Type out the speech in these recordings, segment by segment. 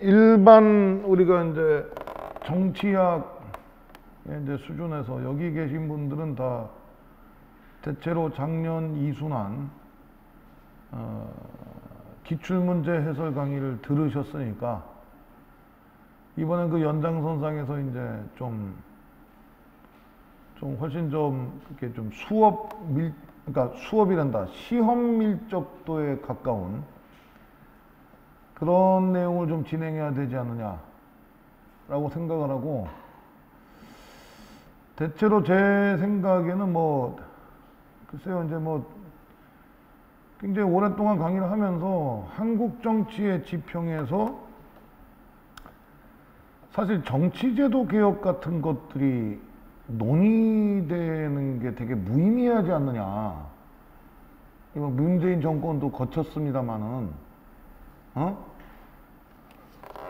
일반 우리가 이제 정치학 이제 수준에서 여기 계신 분들은 다 대체로 작년 이순환 기출문제 해설 강의를 들으셨으니까 이번엔 그 연장선상에서 이제 좀 훨씬 좀 이렇게 좀 그러니까 수업이란다 시험 밀접도에 가까운 그런 내용을 좀 진행해야 되지 않느냐라고 생각을 하고, 대체로 제 생각에는 글쎄요, 이제 굉장히 오랫동안 강의를 하면서 한국 정치의 지평에서 사실 정치제도 개혁 같은 것들이 논의되는 게 되게 무의미하지 않느냐. 문재인 정권도 거쳤습니다만은,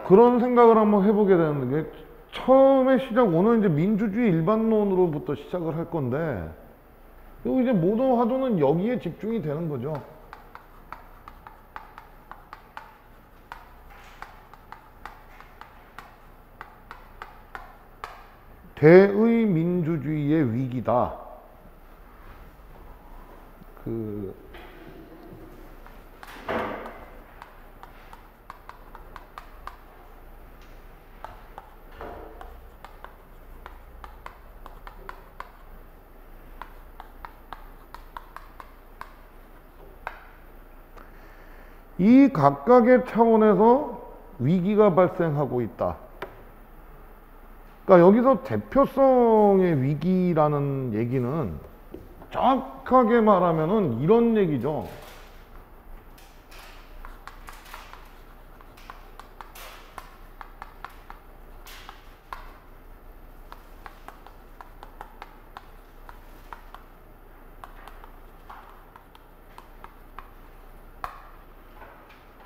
그런 생각을 한번 해보게 되는 게, 처음에 오늘 이제 민주주의 일반론으로부터 시작을 할 건데, 이제 모든 화두는 여기에 집중이 되는 거죠. 대의 민주주의의 위기다. 이 각각의 차원에서 위기가 발생하고 있다. 그러니까 여기서 대표성의 위기라는 얘기는 정확하게 말하면은 이런 얘기죠.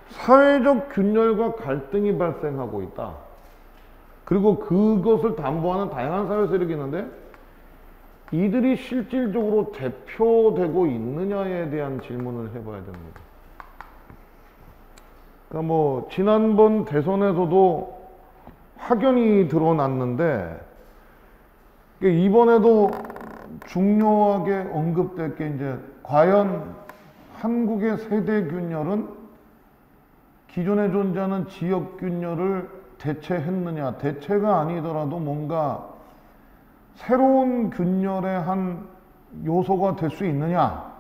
사회적 균열과 갈등이 발생하고 있다. 그리고 그것을 담보하는 다양한 사회 세력이 있는데 이들이 실질적으로 대표되고 있느냐에 대한 질문을 해봐야 됩니다. 그러니까 지난번 대선에서도 확연히 드러났는데 이번에도 중요하게 언급될 게 이제 과연 한국의 세대 균열은 기존에 존재하는 지역 균열을 대체했느냐, 대체가 아니더라도 뭔가 새로운 균열의 한 요소가 될 수 있느냐,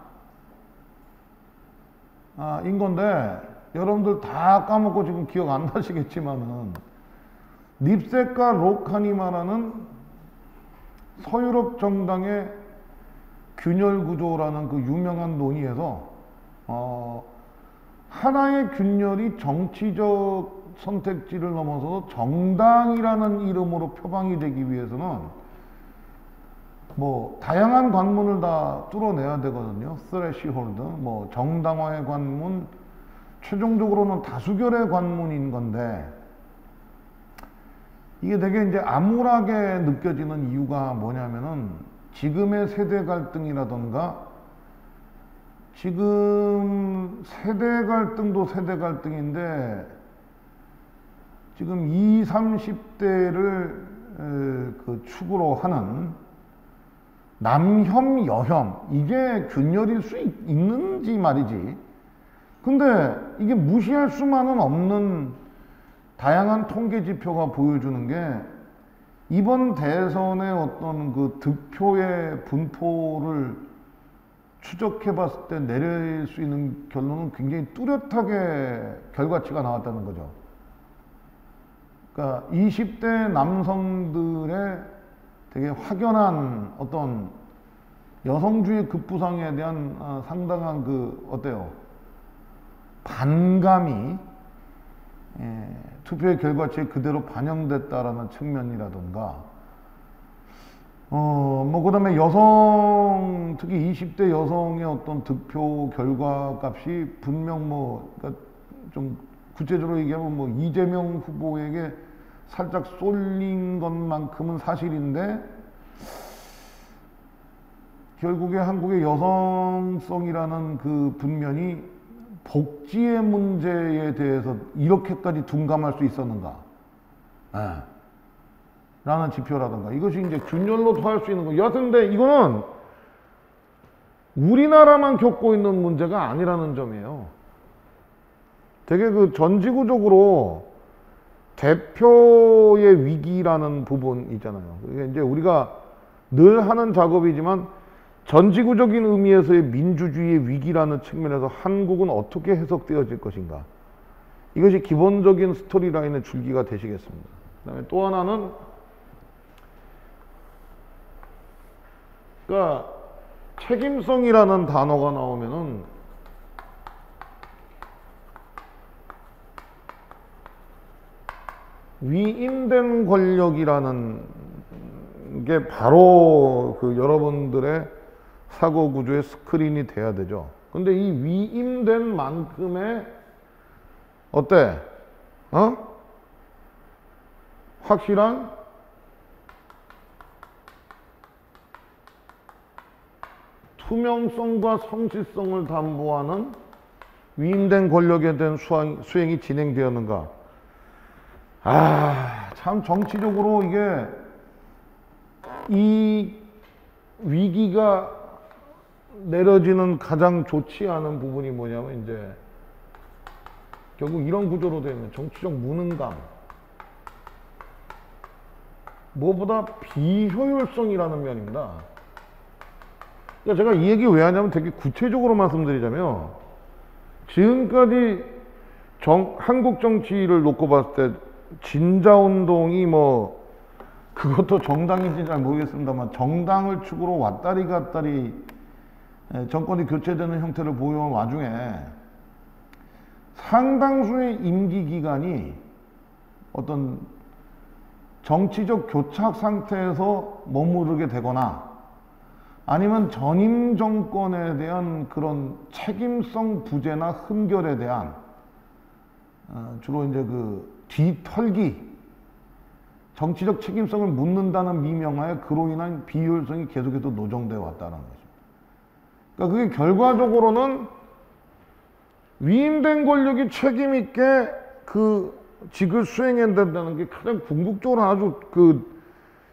인 건데, 여러분들 다 까먹고 지금 기억 안 나시겠지만은, 립세카 로칸이 말하는 서유럽 정당의 균열 구조라는 그 유명한 논의에서, 하나의 균열이 정치적 선택지를 넘어서 정당이라는 이름으로 표방이 되기 위해서는 다양한 관문을 다 뚫어내야 되거든요. 스레시홀드, 정당화의 관문, 최종적으로는 다수결의 관문인 건데, 이게 되게 이제 암울하게 느껴지는 이유가 뭐냐면은 지금의 세대 갈등이라던가, 지금 세대 갈등도 세대 갈등인데 지금 20, 30대를 축으로 하는 남혐, 여혐, 이게 균열일 수 있는지 말이지. 근데 이게 무시할 수만은 없는 다양한 통계 지표가 보여주는 게, 이번 대선의 어떤 그 득표의 분포를 추적해 봤을 때 내릴 수 있는 결론은 굉장히 뚜렷하게 결과치가 나왔다는 거죠. 그러니까 20대 남성들의 되게 확연한 어떤 여성주의 급부상에 대한 상당한 어때요? 반감이 투표의 결과치에 그대로 반영됐다라는 측면이라든가, 그 다음에 여성, 특히 20대 여성의 어떤 득표 결과 값이 분명 그러니까 좀 구체적으로 얘기하면 이재명 후보에게 살짝 쏠린 것만큼은 사실인데, 결국에 한국의 여성성이라는 그 분면이 복지의 문제에 대해서 이렇게까지 둔감할 수 있었는가? 라는 지표라든가, 이것이 이제 균열로 더할 수 있는 거. 여하튼 근데 이거는 우리나라만 겪고 있는 문제가 아니라는 점이에요. 되게 그 전지구적으로 대표의 위기라는 부분 있잖아요. 이게 이제 우리가 늘 하는 작업이지만 전지구적인 의미에서의 민주주의의 위기라는 측면에서 한국은 어떻게 해석되어질 것인가. 이것이 기본적인 스토리라인의 줄기가 되시겠습니다. 그다음에 또 하나는, 그러니까 책임성이라는 단어가 나오면은 위임된 권력이라는 게 바로 그 여러분들의 사고 구조의 스크린이 돼야 되죠. 근데 이 위임된 만큼의 어때? 확실한 투명성과 성실성을 담보하는 위임된 권력에 대한 수행이 진행되었는가? 참 정치적으로 이게 이 위기가 내려지는 가장 좋지 않은 부분이 뭐냐면 이제 결국 이런 구조로 되면 정치적 무능감, 무엇보다 비효율성이라는 면입니다. 그러니까 제가 이 얘기 왜 하냐면 되게 구체적으로 말씀드리자면, 지금까지 한국 정치를 놓고 봤을 때 진자운동이 뭐 그것도 정당인지 잘 모르겠습니다만 정당을 축으로 왔다리 갔다리 정권이 교체되는 형태를 보여온 와중에 상당수의 임기 기간이 어떤 정치적 교착 상태에서 머무르게 되거나 아니면 전임 정권에 대한 그런 책임성 부재나 흠결에 대한 주로 이제 그 뒤털기, 정치적 책임성을 묻는다는 미명하에 그로 인한 비효율성이 계속해서 노정되어 왔다는 것입니다. 그러니까 그게 결과적으로는 위임된 권력이 책임있게 그 직을 수행해야 된다는 게 가장 궁극적으로 아주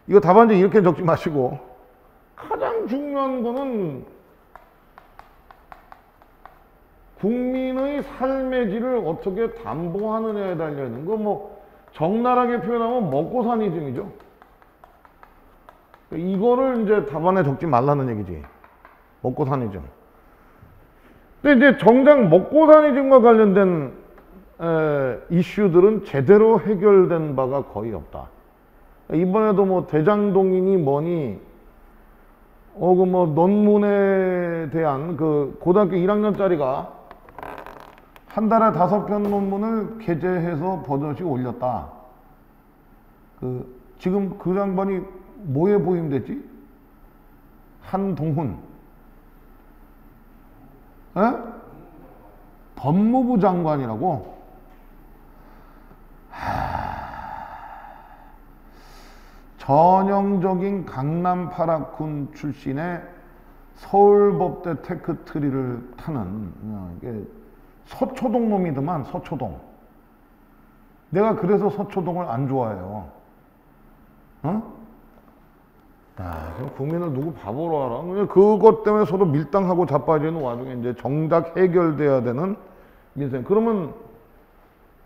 이거 답안지 이렇게 적지 마시고, 가장 중요한 거는 국민의 삶의 질을 어떻게 담보하느냐에 달려있는 거. 뭐 적나라하게 표현하면 먹고 사니즘이죠. 이거를 이제 답안에 적지 말라는 얘기지. 먹고 사니즘. 근데 이제 정작 먹고 사니즘과 관련된 이슈들은 제대로 해결된 바가 거의 없다. 이번에도 뭐 대장동이니 뭐니 그 뭐 논문에 대한 그 고등학교 1학년짜리가 한 달에 5편 논문을 게재해서 버젓이 올렸다. 지금 그 양반이 뭐에 보임됐지? 한동훈. 법무부 장관이라고? 전형적인 강남 8학군 출신의 서울법대 테크트리를 타는 서초동 놈이더만. 서초동. 내가 그래서 서초동을 안 좋아해요. 그럼 국민을 누구 바보로 알아? 그것 때문에 서로 밀당하고 자빠지는 와중에 이제 정작 해결돼야 되는 민생. 그러면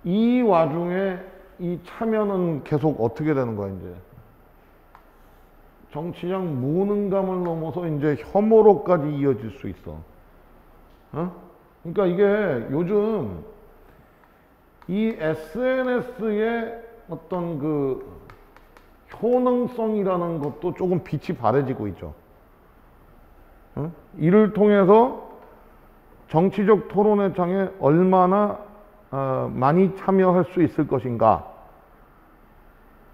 이 와중에 이 참여는 계속 어떻게 되는 거야, 이제? 정치적 무능감을 넘어서 이제 혐오로까지 이어질 수 있어. 그러니까 이게 요즘 이 SNS의 어떤 그 효능성이라는 것도 조금 빛이 바래지고 있죠. 이를 통해서 정치적 토론의 장에 얼마나 많이 참여할 수 있을 것인가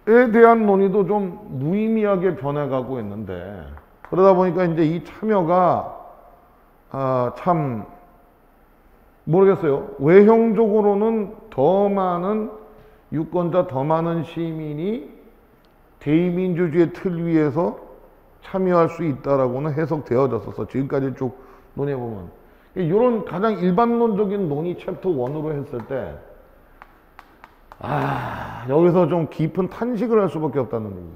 에 대한 논의도 좀 무의미하게 변해가고 있는데, 그러다 보니까 이제 이 참여가 참 모르겠어요. 외형적으로는 더 많은 유권자, 더 많은 시민이 대의민주주의의 틀 위에서 참여할 수 있다라고는 해석되어졌었어. 지금까지 쭉 논해보면. 이런 가장 일반론적인 논의 챕터 1으로 했을 때, 여기서 좀 깊은 탄식을 할 수밖에 없다는 얘기.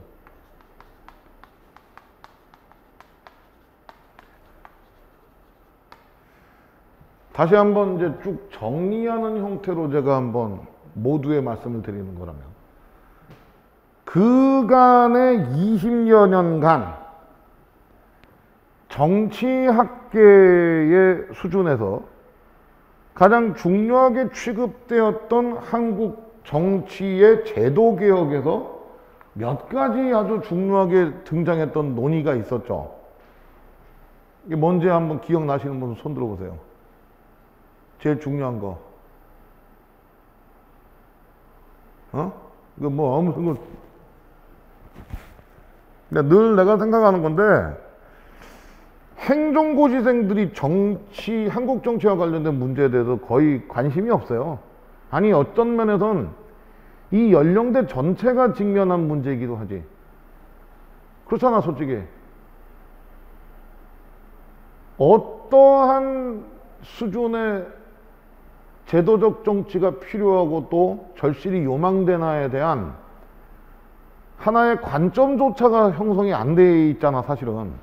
다시 한번 이제 쭉 정리하는 형태로 제가 한번 모두의 말씀을 드리는 거라면, 그간의 20여 년간 정치학계의 수준에서 가장 중요하게 취급되었던 한국 정치의 제도 개혁에서 몇 가지 아주 중요하게 등장했던 논의가 있었죠. 이게 뭔지 한번 기억나시는 분 손 들어보세요. 제일 중요한 거. 이거 뭐 아무 거. 늘 내가 생각하는 건데, 행정고시생들이 한국 정치와 관련된 문제에 대해서 거의 관심이 없어요. 아니, 어떤 면에선 이 연령대 전체가 직면한 문제이기도 하지. 그렇잖아, 솔직히. 어떠한 수준의 제도적 정치가 필요하고 또 절실히 요망되나에 대한 하나의 관점조차가 형성이 안 돼 있잖아, 사실은.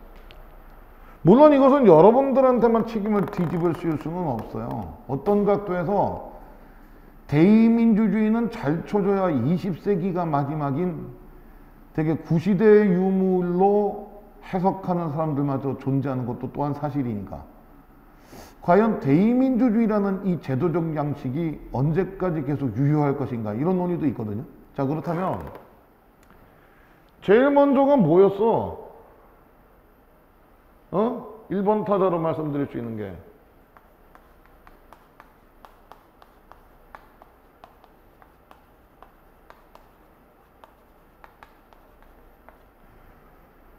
물론 이것은 여러분들한테만 책임을 뒤집을 씌울 수는 없어요. 어떤 각도에서 대의민주주의는 잘 쳐줘야 20세기가 마지막인 되게 구시대의 유물로 해석하는 사람들마저 존재하는 것도 또한 사실이니까. 과연 대의민주주의라는 이 제도적 양식이 언제까지 계속 유효할 것인가, 이런 논의도 있거든요. 자, 그렇다면 제일 먼저가 뭐였어? 1번 타자로 말씀드릴 수 있는 게,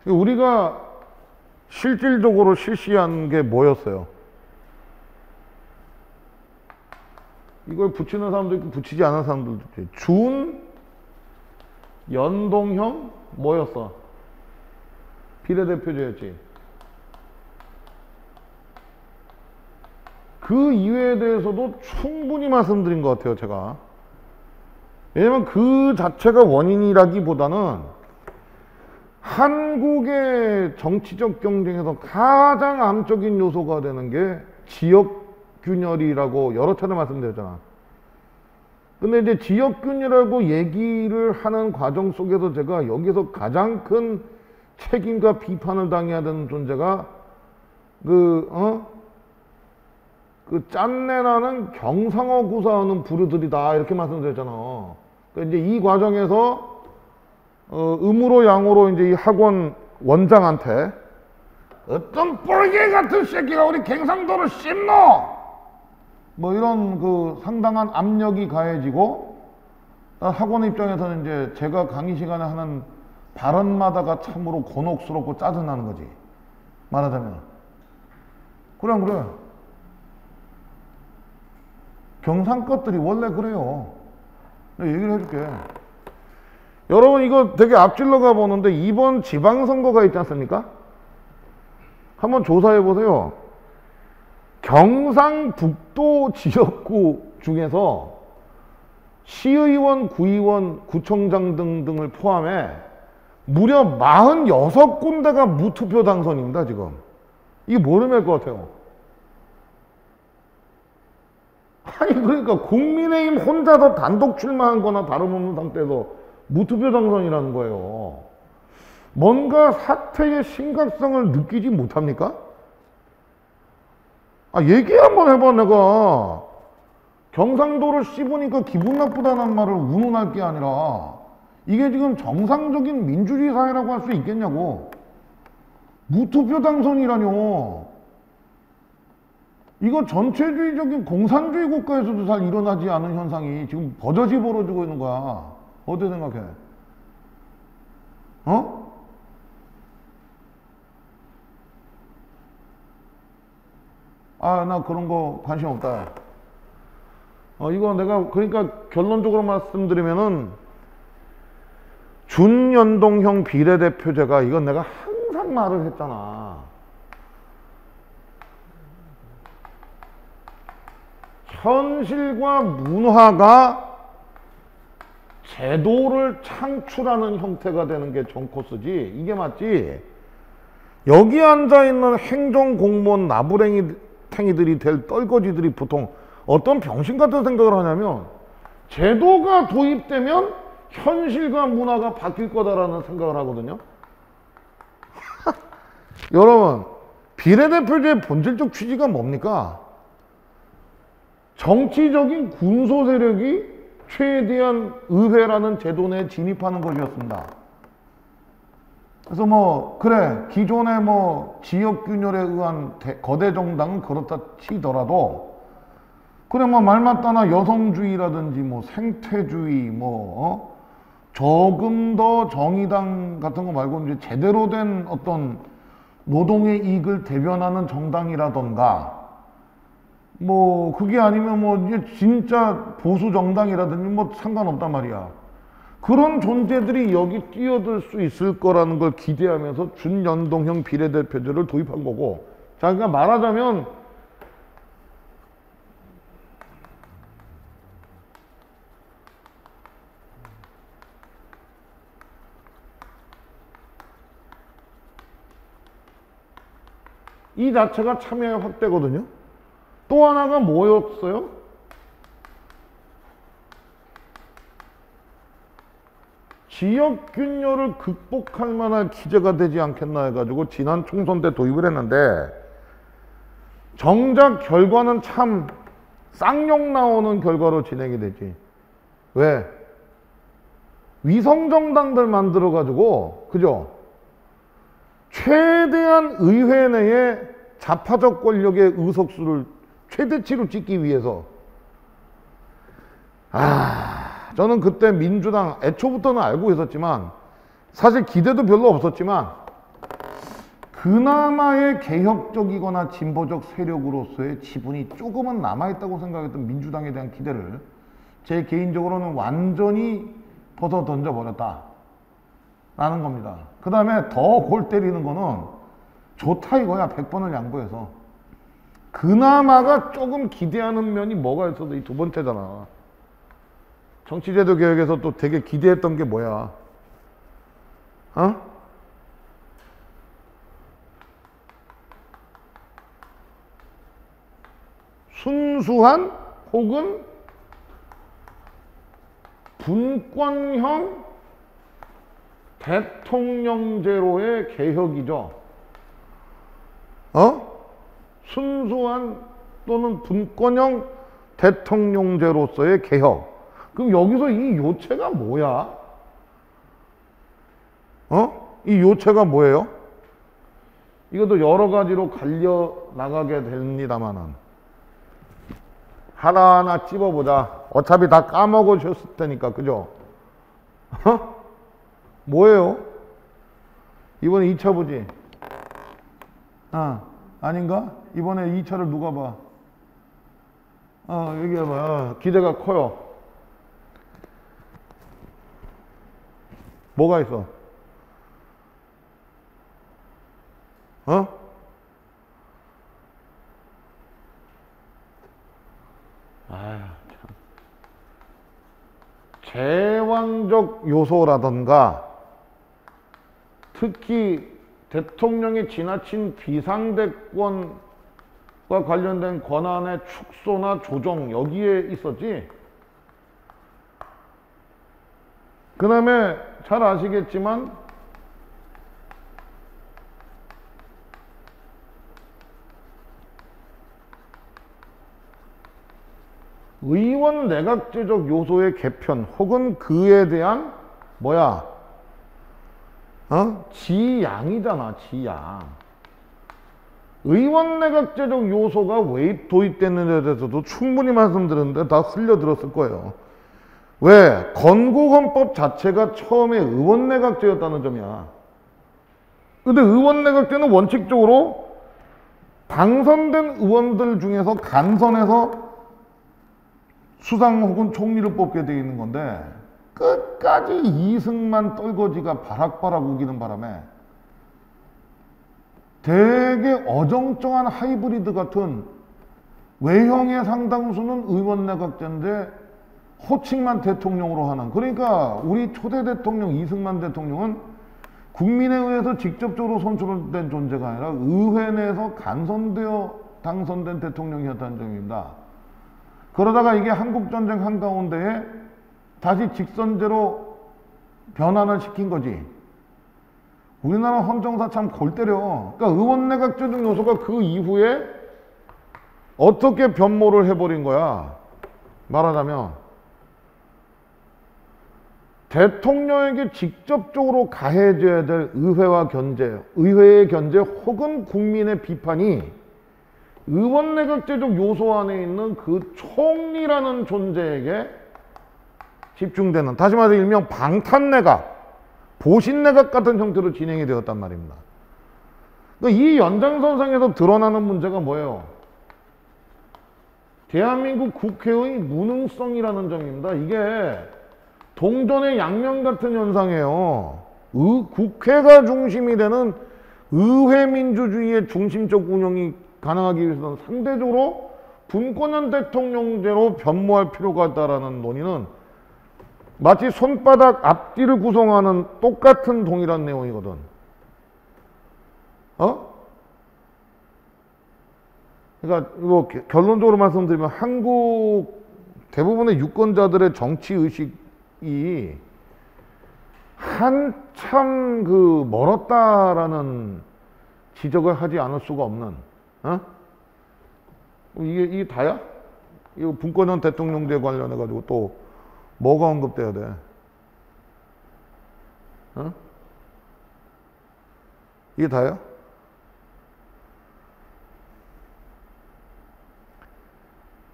우리가 실질적으로 실시한 게 뭐였어요? 이걸 붙이는 사람도 있고 붙이지 않은 사람들도 있지. 준, 연동형 뭐였어? 비례대표제였지. 그 이유에 대해서도 충분히 말씀드린 것 같아요, 제가. 왜냐면 그 자체가 원인이라기보다는 한국의 정치적 경쟁에서 가장 암적인 요소가 되는 게 지역균열이라고 여러 차례 말씀드렸잖아. 근데 이제 지역균열이라고 얘기를 하는 과정 속에서 제가 여기서 가장 큰 책임과 비판을 당해야 되는 존재가 그 짠내나는 경상어 구사하는 부류들이다, 이렇게 말씀드렸잖아. 그러니까 이제 이 과정에서 음으로 양으로 이제 이 학원 원장한테 어떤 뻘개 같은 새끼가 우리 갱상도를 씹노! 뭐 이런 그 상당한 압력이 가해지고, 학원 입장에서는 이제 제가 강의 시간에 하는 발언마다가 참으로 곤혹스럽고 짜증나는 거지, 말하자면. 그래. 경상 것들이 원래 그래요. 내가 얘기를 해줄게. 여러분, 이거 되게 앞질러 가보는데 이번 지방선거가 있지 않습니까? 한번 조사해 보세요. 경상북도 지역구 중에서 시의원, 구의원, 구청장 등등을 포함해 무려 46군데가 무투표 당선입니다, 지금. 이게 뭘 의미할 것 같아요? 아니, 그러니까 국민의힘 혼자서 단독 출마한 거나 다름없는 상태에서 무투표 당선이라는 거예요. 뭔가 사태의 심각성을 느끼지 못합니까? 얘기 한번 해봐. 내가 경상도를 씹으니까 기분 나쁘다는 말을 운운할 게 아니라 이게 지금 정상적인 민주주의 사회라고 할 수 있겠냐고. 무투표 당선이라뇨. 이거 전체주의적인 공산주의 국가에서도 잘 일어나지 않은 현상이 지금 버젓이 벌어지고 있는 거야. 어떻게 생각해? 나 그런 거 관심 없다. 이거 내가 그러니까 결론적으로 말씀드리면은 준연동형 비례대표제가, 이건 내가 항상 말을 했잖아. 현실과 문화가 제도를 창출하는 형태가 되는 게 정코스지. 이게 맞지? 여기 앉아있는 행정공무원 나부랭이탱이들이 될 떨거지들이 보통 어떤 병신 같은 생각을 하냐면 제도가 도입되면 현실과 문화가 바뀔 거다라는 생각을 하거든요. 여러분, 비례대표제의 본질적 취지가 뭡니까? 정치적인 군소 세력이 최대한 의회라는 제도 내에 진입하는 것이었습니다. 그래서 뭐 그래 기존의 뭐 지역균열에 의한 거대 정당은 그렇다 치더라도 그래 뭐 말 맞다나 여성주의라든지 뭐 생태주의 뭐 조금 더 정의당 같은 거 말고 이제 제대로 된 어떤 노동의 이익을 대변하는 정당이라던가 뭐 그게 아니면 뭐 이제 진짜 보수 정당이라든지 뭐 상관없단 말이야. 그런 존재들이 여기 뛰어들 수 있을 거라는 걸 기대하면서 준연동형 비례대표제를 도입한 거고, 자 그러니까 말하자면 이 자체가 참여의 확대거든요. 또 하나가 뭐였어요? 지역균열을 극복할 만한 기제가 되지 않겠나 해가지고 지난 총선 때 도입을 했는데 정작 결과는 참 쌍욕 나오는 결과로 진행이 되지. 왜? 위성정당들 만들어가지고 그죠? 최대한 의회 내에 좌파적 권력의 의석수를 최대치로 찍기 위해서 저는 그때 민주당 애초부터는 알고 있었지만 사실 기대도 별로 없었지만 그나마의 개혁적이거나 진보적 세력으로서의 지분이 조금은 남아있다고 생각했던 민주당에 대한 기대를 제 개인적으로는 완전히 벗어 던져버렸다 라는 겁니다. 그 다음에 더 골 때리는 거는 좋다 이거야. 100번을 양보해서 그나마가 조금 기대하는 면이 뭐가 있어도 이 두 번째잖아. 정치제도 개혁에서 또 되게 기대했던 게 뭐야? 순수한 혹은 분권형 대통령제로의 개혁이죠. 순수한 또는 분권형 대통령제로서의 개혁. 그럼 여기서 이 요체가 뭐야? 이 요체가 뭐예요? 이것도 여러 가지로 갈려 나가게 됩니다만은 하나하나 찝어보자. 어차피 다 까먹으셨을 테니까, 그죠? 뭐예요? 이번에 2차 보지? 아닌가? 이번에 2차를 누가 봐? 얘기해봐. 기대가 커요. 뭐가 있어? 제왕적 요소라던가 특히 대통령의 지나친 비상대권과 관련된 권한의 축소나 조정 여기에 있었지. 그 다음에 잘 아시겠지만 의원 내각제적 요소의 개편 혹은 그에 대한 지양이잖아. 지양. 의원 내각제적 요소가 왜 도입됐는지에 대해서도 충분히 말씀드렸는데 다 흘려들었을 거예요. 왜? 건국헌법 자체가 처음에 의원내각제였다는 점이야. 근데 의원내각제는 원칙적으로 당선된 의원들 중에서 간선해서 수상 혹은 총리를 뽑게 되어 있는 건데 끝까지 이승만 떨거지가 바락바락 우기는 바람에 되게 어정쩡한 하이브리드 같은 외형의 상당수는 의원 내각제인데 호칭만 대통령으로 하는. 그러니까 우리 초대 대통령 이승만 대통령은 국민에 의해서 직접적으로 선출된 존재가 아니라 의회 내에서 간선되어 당선된 대통령이었다는 점입니다. 그러다가 이게 한국전쟁 한가운데에 다시 직선제로 변환을 시킨 거지. 우리나라 헌정사 참 골 때려. 그러니까 의원 내각제적 요소가 그 이후에 어떻게 변모를 해버린 거야. 말하자면 대통령에게 직접적으로 가해져야 될 의회와 견제, 의회의 견제 혹은 국민의 비판이 의원 내각제적 요소 안에 있는 그 총리라는 존재에게 집중되는, 다시 말해서 일명 방탄내각, 보신내각 같은 형태로 진행이 되었단 말입니다. 그러니까 이 연장선상에서 드러나는 문제가 뭐예요? 대한민국 국회의 무능성이라는 점입니다. 이게 동전의 양면 같은 현상이에요. 국회가 중심이 되는 의회 민주주의의 중심적 운영이 가능하기 위해서는 상대적으로 분권형 대통령제로 변모할 필요가 있다라는 논의는 마치 손바닥 앞뒤를 구성하는 똑같은 동일한 내용이거든. 그러니까 이거 결론적으로 말씀드리면 한국 대부분의 유권자들의 정치 의식이 한참 멀었다라는 지적을 하지 않을 수가 없는. 이게 다야? 이거 분권형 대통령제 관련해 가지고 또 뭐가 언급돼야 돼? 이게 다야?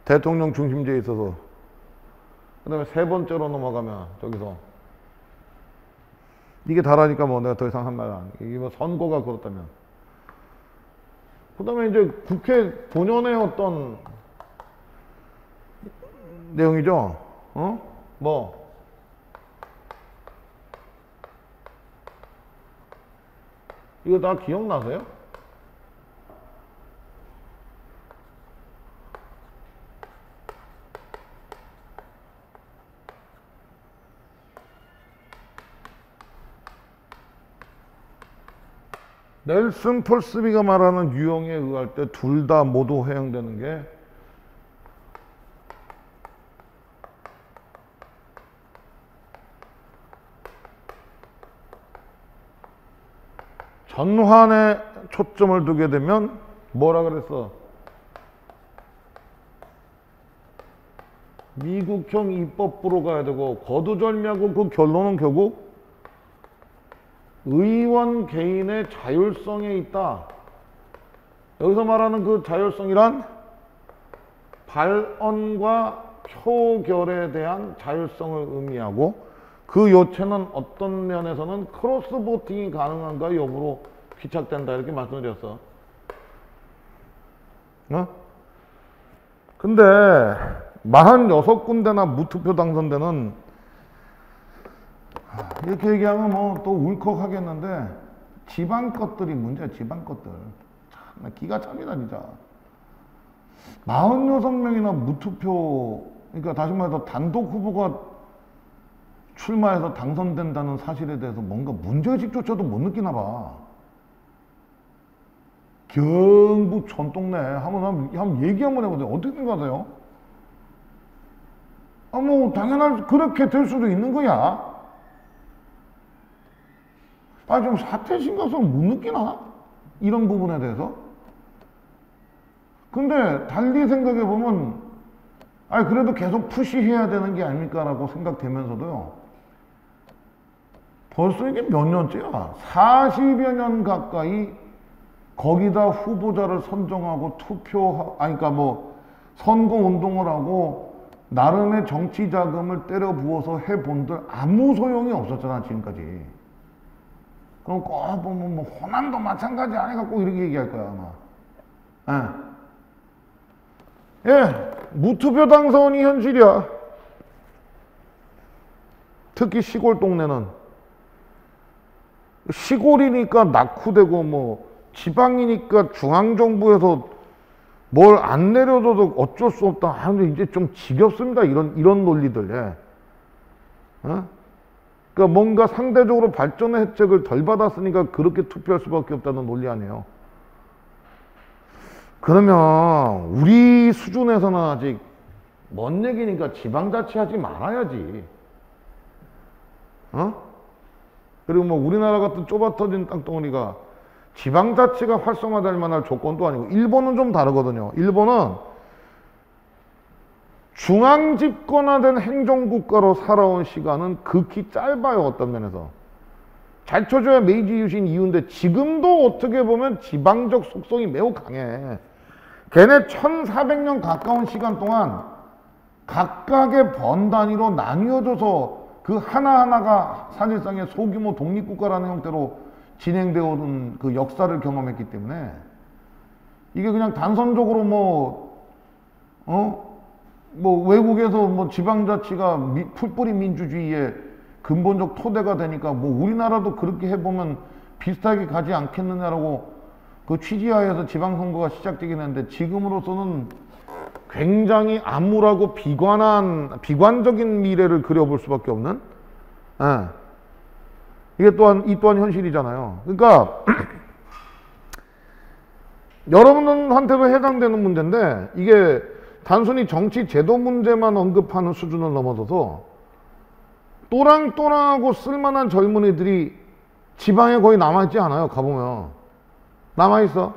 대통령 중심제에 있어서. 그 다음에 세 번째로 넘어가면 저기서 이게 다라니까 뭐 내가 더 이상 한 말 안 해. 이게 뭐 선거가 그렇다면. 그 다음에 이제 국회 본연의 어떤 내용이죠. 이거 다 기억나세요? 넬슨 폴스비가 말하는 유형에 의할 때 둘 다 모두 허용되는 게 전환에 초점을 두게 되면 뭐라 그랬어? 미국형 입법부로 가야 되고, 거두절미하고 그 결론은 결국 의원 개인의 자율성에 있다. 여기서 말하는 그 자율성이란 발언과 표결에 대한 자율성을 의미하고, 그 요체는 어떤 면에서는 크로스 보팅이 가능한가 여부로 귀착된다, 이렇게 말씀드렸어. 근데 46군데나 무투표 당선되는, 이렇게 얘기하면 뭐 또 울컥하겠는데 지방 것들이 문제야. 지방 것들 참 기가 찹니다 진짜. 46명이나 무투표, 그러니까 다시 말해서 단독 후보가 출마해서 당선된다는 사실에 대해서 뭔가 문제의식조차도 못 느끼나 봐. 경북 전동네 한번 얘기 한번 해보세요. 어떻게 생각하세요? 뭐 당연한 그렇게 될 수도 있는 거야. 좀 사태 심각성을 못 느끼나? 이런 부분에 대해서. 근데 달리 생각해 보면 그래도 계속 푸시해야 되는 게 아닙니까? 라고 생각되면서도요. 벌써 이게 몇 년째야? 40여 년 가까이 거기다 후보자를 선정하고 그러니까 뭐 선거 운동을 하고 나름의 정치 자금을 때려 부어서 해본들 아무 소용이 없었잖아, 지금까지. 그럼 꼭 보면 뭐 호남도 마찬가지 아니까 꼭 이렇게 얘기할 거야, 아마. 무투표 당선이 현실이야. 특히 시골 동네는. 시골이니까 낙후되고, 뭐 지방이니까 중앙정부에서 뭘 안 내려줘도 어쩔 수 없다. 아, 근데 이제 좀 지겹습니다. 이런 논리들. 예. 어? 그러니까 뭔가 상대적으로 발전의 혜택을 덜 받았으니까 그렇게 투표할 수밖에 없다는 논리 아니에요. 그러면 우리 수준에서는 아직 먼 얘기니까 지방자치 하지 말아야지. 어? 그리고 뭐 우리나라 같은 좁아터진 땅덩어리가 지방자치가 활성화될 만한 조건도 아니고, 일본은 좀 다르거든요. 일본은 중앙집권화된 행정국가로 살아온 시간은 극히 짧아요. 어떤 면에서 잘 쳐줘야 메이지 유신 이후인데, 지금도 어떻게 보면 지방적 속성이 매우 강해. 걔네 1400년 가까운 시간 동안 각각의 번 단위로 나뉘어져서 그 하나하나가 사실상의 소규모 독립국가라는 형태로 진행되어 오는 그 역사를 경험했기 때문에, 이게 그냥 단선적으로 뭐 외국에서 뭐 지방자치가 풀뿌리 민주주의의 근본적 토대가 되니까 뭐 우리나라도 그렇게 해보면 비슷하게 가지 않겠느냐라고 그 취지하에서 지방선거가 시작되긴 했는데, 지금으로서는 굉장히 암울하고 비관적인 미래를 그려볼 수밖에 없는, 예. 이게 이 또한 현실이잖아요. 그러니까 여러분한테도 해당되는 문제인데, 이게 단순히 정치 제도 문제만 언급하는 수준을 넘어서서 또랑또랑하고 쓸만한 젊은이들이 지방에 거의 남아있지 않아요. 가보면 남아있어.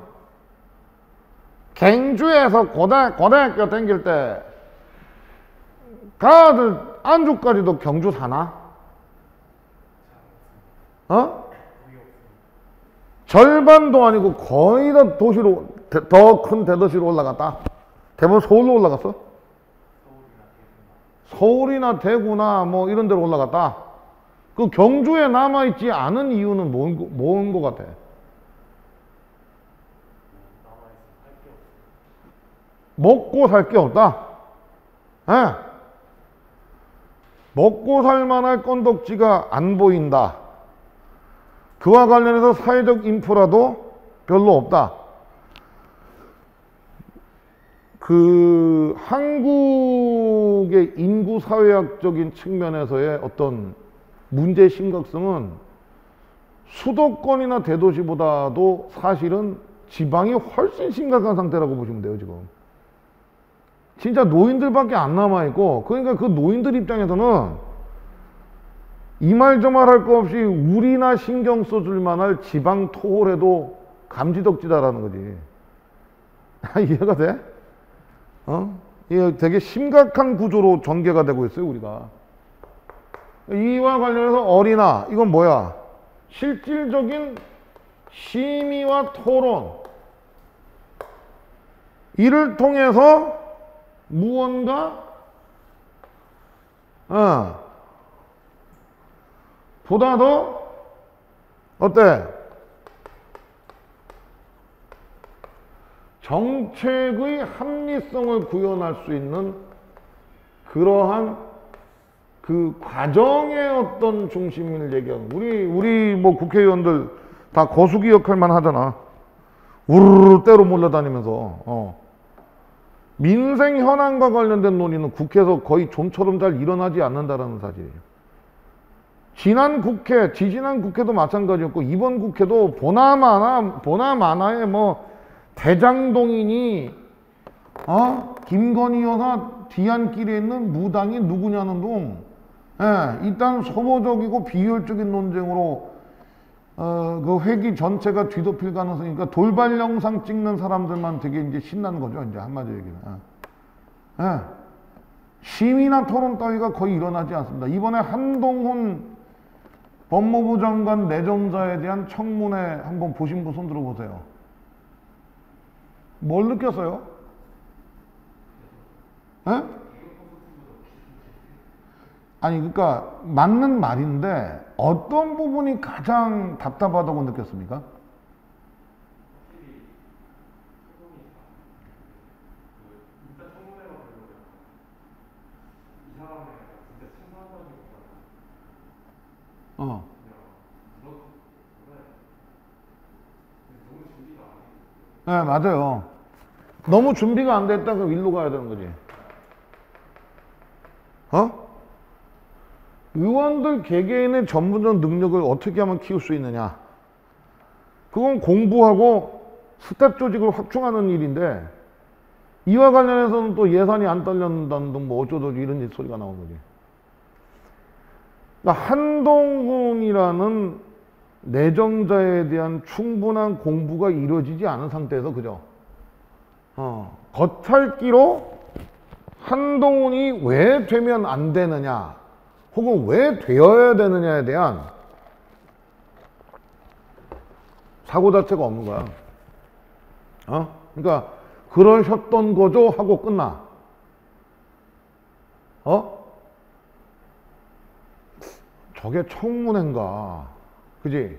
갱주에서 고등학교 다닐 때 가들 안주까지도 경주 사나? 어? 절반도 아니고 거의 다 도시로, 더 큰 대도시로 올라갔다. 대부분 서울로 올라갔어? 서울이나 대구나 뭐 이런 데로 올라갔다. 그 경주에 남아있지 않은 이유는 뭔 거 같아? 먹고 살 게 없다. 예. 먹고 살 만할 건덕지가 안 보인다. 그와 관련해서 사회적 인프라도 별로 없다. 그 한국의 인구 사회학적인 측면에서의 어떤 문제 심각성은 수도권이나 대도시보다도 사실은 지방이 훨씬 심각한 상태라고 보시면 돼요. 지금 진짜 노인들밖에 안 남아있고, 그러니까 그 노인들 입장에서는 이 말 저 말 할 거 없이 우리나 신경 써줄 만할 지방 토홀에도 감지덕지다라는 거지. 이해가 돼? 이게 되게 심각한 구조로 전개가 되고 있어요, 우리가. 이와 관련해서 어리나, 이건 뭐야? 실질적인 심의와 토론. 이를 통해서 무언가 보다 더 어때? 정책의 합리성을 구현할 수 있는 그러한 그 과정의 어떤 중심을 얘기하는, 우리 뭐 국회의원들 다 거수기 역할만 하잖아. 우르르 때로 몰려다니면서 민생 현안과 관련된 논의는 국회에서 거의 좀처럼 잘 일어나지 않는다라는 사실이에요. 지지난 국회도 마찬가지였고, 이번 국회도 보나마나의 뭐 대장동이니 김건희 여사 뒤안길에 있는 무당이 누구냐는 둥, 일단 소모적이고 비효율적인 논쟁으로 그 회기 전체가 뒤덮일 가능성이니까 돌발 영상 찍는 사람들만 되게 이제 신나는 거죠. 이제 한마디로 얘기는. 심의나 토론 따위가 거의 일어나지 않습니다. 이번에 한동훈 법무부 장관 내정자에 대한 청문회 한번 보신 분 손 들어보세요. 뭘 느꼈어요? 아니, 그러니까 맞는 말인데 어떤 부분이 가장 답답하다고 느꼈습니까? 네, 맞아요. 너무 준비가 안 됐다 그럼 일로 가야 되는 거지. 의원들 개개인의 전문적 능력을 어떻게 하면 키울 수 있느냐. 그건 공부하고 스텝 조직을 확충하는 일인데, 이와 관련해서는 또 예산이 안 딸렸다는 등 뭐 어쩌고저쩌고 이런 소리가 나온 거지. 그러니까 한동훈이라는 내정자에 대한 충분한 공부가 이루어지지 않은 상태에서, 그죠? 겉핥기로 한동훈이 왜 되면 안 되느냐, 혹은 왜 되어야 되느냐에 대한 사고 자체가 없는 거야. 그러니까 그러셨던 거죠 하고 끝나. 저게 청문회인가, 그지?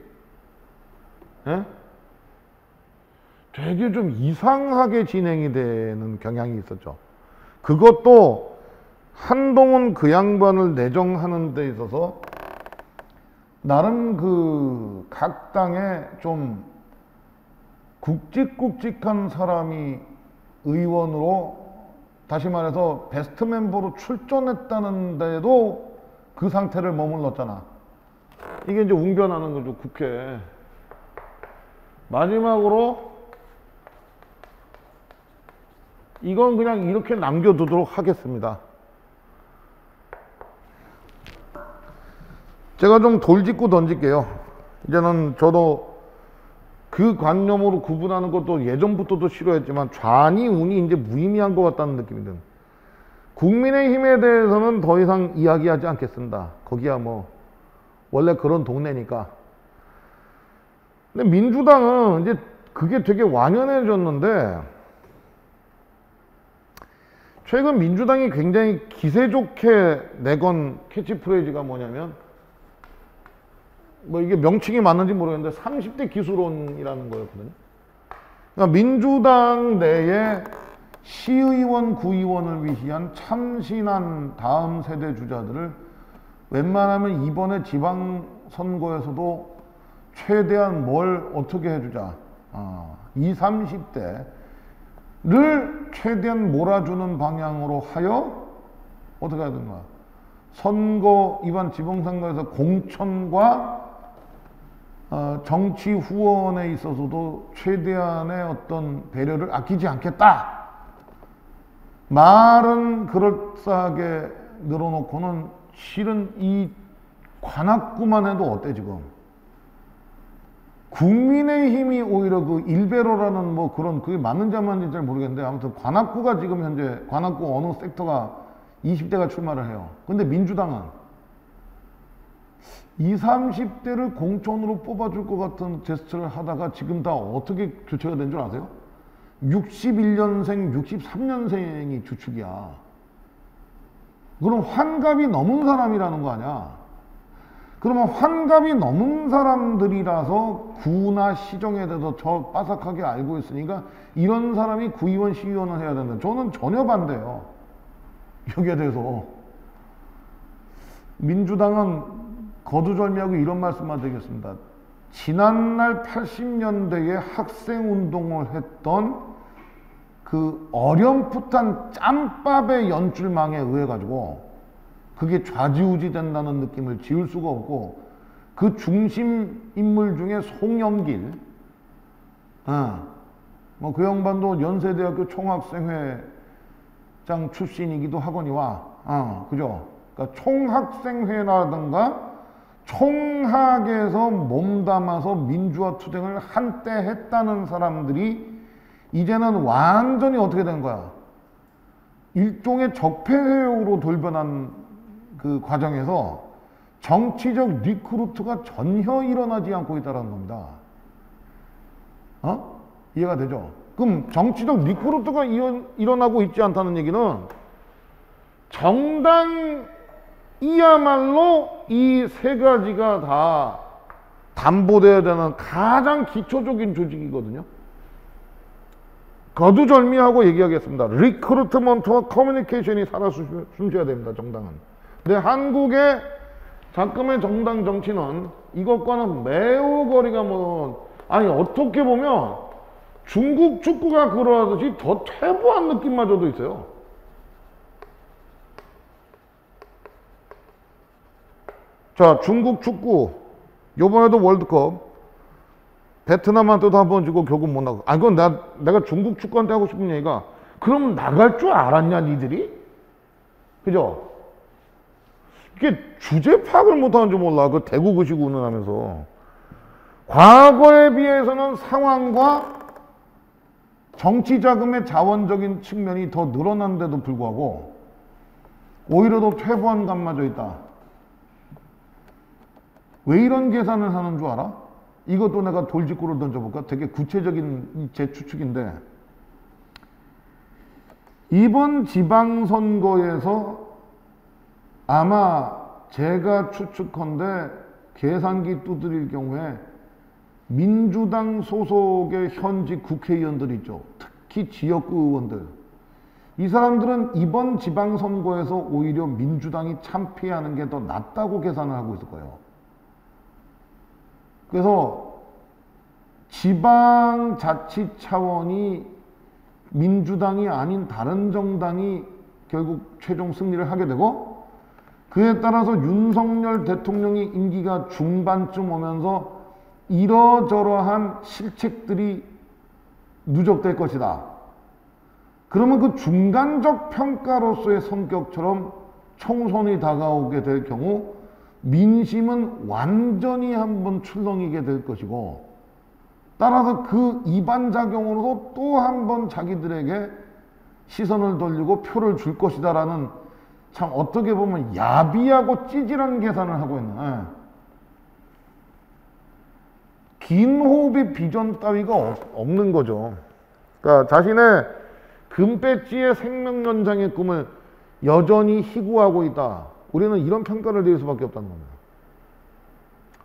되게 좀 이상하게 진행이 되는 경향이 있었죠. 그것도 한동훈 그 양반을 내정하는 데 있어서 나름 그 각 당에 좀 굵직굵직한 사람이 의원으로, 다시 말해서 베스트 멤버로 출전했다는 데도 그 상태를 머물렀잖아. 이게 이제 웅변하는 거죠, 국회. 마지막으로 이건 그냥 이렇게 남겨두도록 하겠습니다. 제가 좀 돌직구 던질게요. 이제는 저도 그 관념으로 구분하는 것도 예전부터도 싫어했지만 좌니 우니 이제 무의미한 것 같다는 느낌이 듭니다. 국민의힘에 대해서는 더 이상 이야기하지 않겠습니다. 거기야 뭐 원래 그런 동네니까. 근데 민주당은 이제 그게 되게 완연해졌는데, 최근 민주당이 굉장히 기세 좋게 내건 캐치프레이즈가 뭐냐면, 뭐 이게 명칭이 맞는지 모르겠는데 30대 기술론이라는 거였거든요. 그러니까 민주당 내에 시의원, 구의원을 위한 참신한 다음 세대 주자들을 웬만하면 이번에 지방선거에서도 최대한 뭘 어떻게 해주자, 20, 30대를 최대한 몰아주는 방향으로 하여 어떻게 해야 되는 거야. 선거, 이번 지방선거에서 공천과 정치 후원에 있어서도 최대한의 어떤 배려를 아끼지 않겠다. 말은 그럴싸하게 늘어놓고는 실은 이 관악구만 해도 어때 지금? 국민의힘이 오히려 그 일베로라는 뭐 그런, 그게 맞는지 안 맞는지 잘 모르겠는데, 아무튼 관악구가 지금 현재, 관악구 어느 섹터가 20대가 출마를 해요. 근데 민주당은 20, 30대를 공천으로 뽑아줄 것 같은 제스처를 하다가 지금 다 어떻게 교체가 된 줄 아세요? 61년생, 63년생이 주축이야. 그럼 환갑이 넘은 사람이라는 거 아니야? 그러면 환갑이 넘은 사람들이라서 구나 시정에 대해서 저 빠삭하게 알고 있으니까 이런 사람이 구의원, 시의원을 해야 된다. 저는 전혀 반대예요. 여기에 대해서. 민주당은 거두절미하고 이런 말씀만 드리겠습니다. 지난날 80년대에 학생운동을 했던 그 어렴풋한 짬밥의 연출망에 의해 가지고 그게 좌지우지 된다는 느낌을 지울 수가 없고, 그 중심 인물 중에 송영길, 뭐 그 양반도 연세대학교 총학생회장 출신이기도 하거니와, 그죠? 그러니까 총학생회라든가 총학에서 몸담아서 민주화 투쟁을 한때 했다는 사람들이 이제는 완전히 어떻게 된 거야? 일종의 적폐회로 돌변한 그 과정에서 정치적 리크루트가 전혀 일어나지 않고 있다는 겁니다. 이해가 되죠? 그럼 정치적 리크루트가 일어나고 있지 않다는 얘기는 정당이야말로 이 세 가지가 다 담보되어야 되는 가장 기초적인 조직이거든요. 거두절미하고 얘기하겠습니다. 리크루트먼트와 커뮤니케이션이 살아 숨쉬어야 됩니다, 정당은. 근데 한국의 작금의 정당 정치는 이것과는 매우 거리가 아니 어떻게 보면 중국 축구가 그러하듯이 더 퇴보한 느낌마저도 있어요. 자, 중국 축구 요번에도 월드컵 베트남한테도 한 번 지고 결국 못 나가. 아, 이건 내가 중국 축구한테 하고 싶은 얘기가, 그럼 나갈 줄 알았냐 니들이? 그죠? 이게 주제 파악을 못하는 줄 몰라. 그 대구 그시구 운운하면서. 과거에 비해서는 상황과 정치 자금의 자원적인 측면이 더 늘어났는데도 불구하고 오히려 더 퇴보한 감마저 있다. 왜 이런 계산을 하는 줄 알아? 이것도 내가 돌직구로 던져볼까? 되게 구체적인 제 추측인데, 이번 지방선거에서 아마 제가 추측컨대 계산기 두드릴 경우에 민주당 소속의 현직 국회의원들 있죠. 특히 지역구 의원들. 이 사람들은 이번 지방선거에서 오히려 민주당이 참패하는 게 더 낫다고 계산을 하고 있을 거예요. 그래서 지방자치 차원이 민주당이 아닌 다른 정당이 결국 최종 승리를 하게 되고, 그에 따라서 윤석열 대통령이 임기가 중반쯤 오면서 이러저러한 실책들이 누적될 것이다. 그러면 그 중간적 평가로서의 성격처럼 총선이 다가오게 될 경우 민심은 완전히 한번 출렁이게 될 것이고, 따라서 그 이반작용으로도 또 한 번 자기들에게 시선을 돌리고 표를 줄 것이다 라는, 참 어떻게 보면 야비하고 찌질한 계산을 하고 있는, 긴 호흡의 비전 따위가 없는 거죠. 그러니까 자신의 금배지의 생명연장의 꿈을 여전히 희구하고 있다. 우리는 이런 평가를 내릴 수밖에 없다는 겁니다.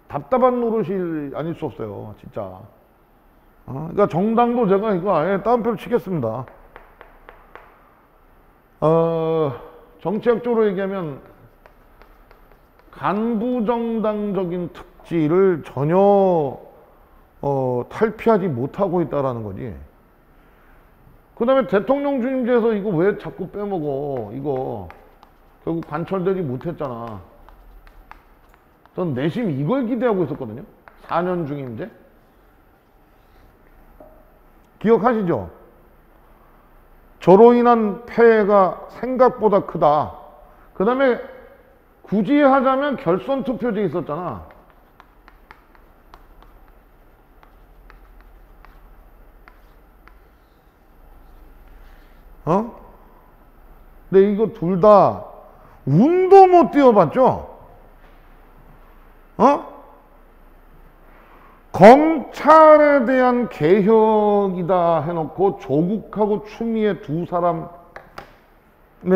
답답한 노릇이 아닐 수 없어요, 진짜. 그러니까 정당도 제가 이거 아예 따옴표를 치겠습니다. 정치학적으로 얘기하면 간부정당적인 특질을 전혀 탈피하지 못하고 있다라는 거지. 그 다음에 대통령 주임제에서 이거 왜 자꾸 빼먹어? 이거 결국 관철되지 못했잖아. 전 내심 이걸 기대하고 있었거든요. 4년 중임제. 기억하시죠? 저로 인한 폐해가 생각보다 크다. 그 다음에 굳이 하자면 결선 투표제 있었잖아. 근데 이거 둘 다 운도 못 뛰어봤죠? 검찰에 대한 개혁이다 해놓고 조국하고 추미애 두 사람의